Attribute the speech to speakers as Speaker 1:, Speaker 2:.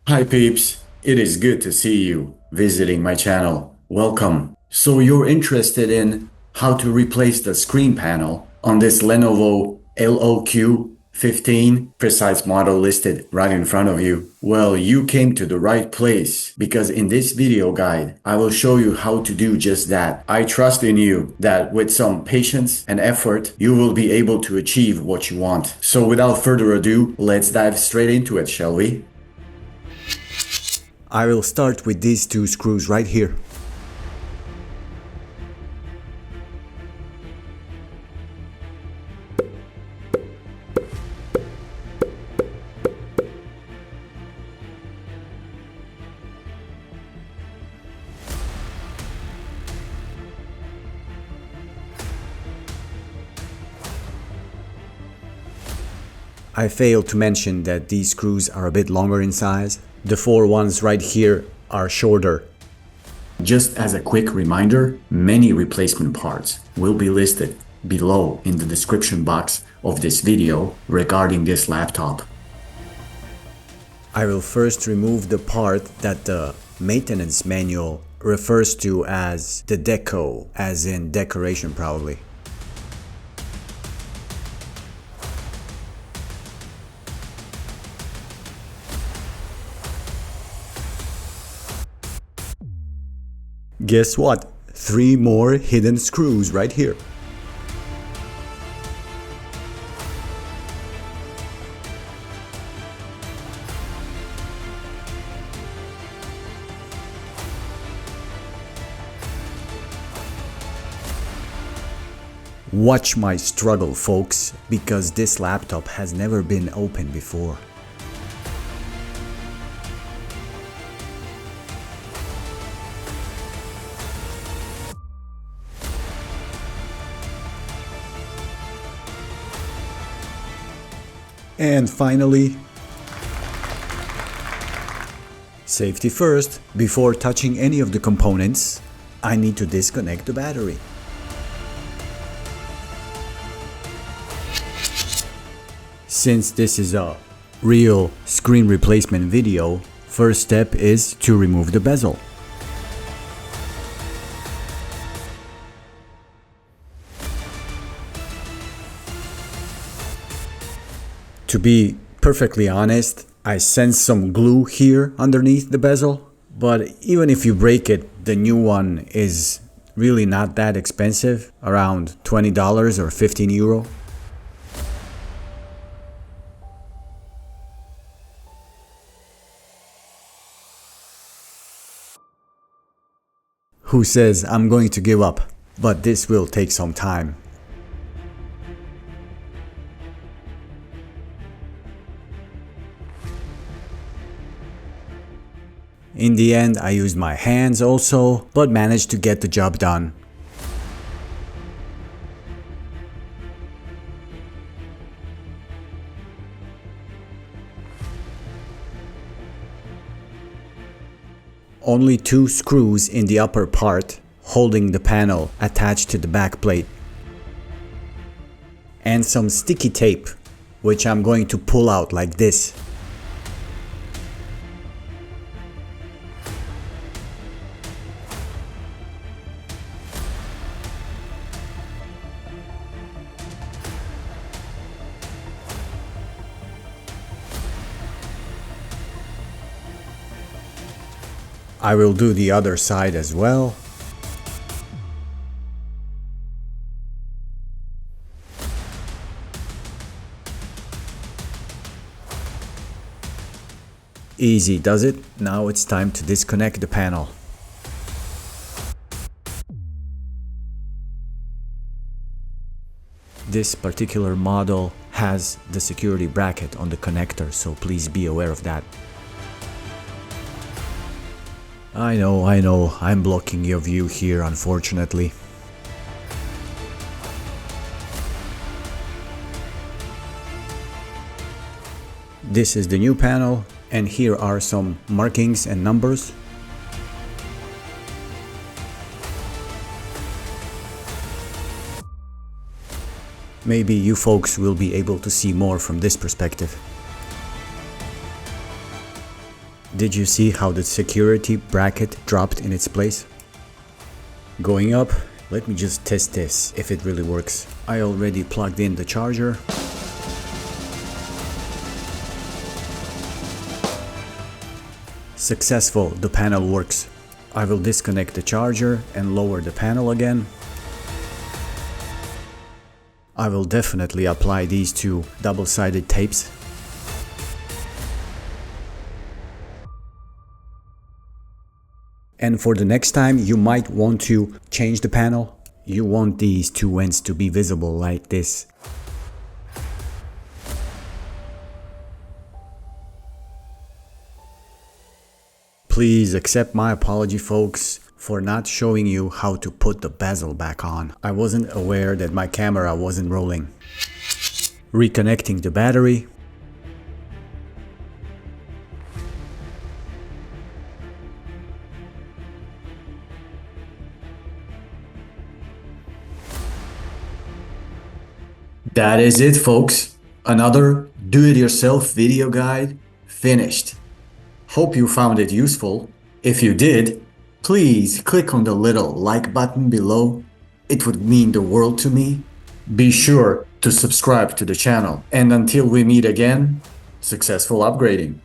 Speaker 1: Hi peeps, it is good to see you visiting my channel. Welcome. So you're interested in how to replace the screen panel on this Lenovo LOQ 15 precise model listed right in front of you. Well, you came to the right place because in this video guide, I will show you how to do just that. I trust in you that with some patience and effort, you will be able to achieve what you want. So without further ado, let's dive straight into it, shall we?
Speaker 2: I will start with these two screws right here. I failed to mention that these screws are a bit longer in size. The four ones right here are shorter.
Speaker 1: Just as a quick reminder, many replacement parts will be listed below in the description box of this video regarding this laptop.
Speaker 2: I will first remove the part that the maintenance manual refers to as the deco, as in decoration probably. Guess what? 3 more hidden screws right here. Watch my struggle, folks, because this laptop has never been opened before. And finally, safety first. Before touching any of the components, I need to disconnect the battery. Since this is a real screen replacement video, first step is to remove the bezel. To be perfectly honest, I sense some glue here underneath the bezel, but even if you break it, the new one is really not that expensive, around $20 or 15 euro. Who says I'm going to give up? But this will take some time. In the end, I used my hands also, but managed to get the job done. Only 2 screws in the upper part holding the panel attached to the back plate. And some sticky tape, which I'm going to pull out like this. I will do the other side as well. Easy, does it? Now it's time to disconnect the panel. This particular model has the security bracket on the connector, so please be aware of that. I know, I'm blocking your view here, unfortunately. This is the new panel, and here are some markings and numbers. Maybe you folks will be able to see more from this perspective. Did you see how the security bracket dropped in its place? Going up, let me just test this if it really works. I already plugged in the charger. Successful, the panel works. I will disconnect the charger and lower the panel again. I will definitely apply these two double-sided tapes. And for the next time you might want to change the panel, you want these two ends to be visible like this. Please accept my apology, folks, for not showing you how to put the bezel back on. I wasn't aware that my camera wasn't rolling. Reconnecting the battery.
Speaker 1: That is it, folks. Another do-it-yourself video guide finished. Hope you found it useful. If you did, please click on the little like button below. It would mean the world to me. Be sure to subscribe to the channel. And until we meet again, successful upgrading.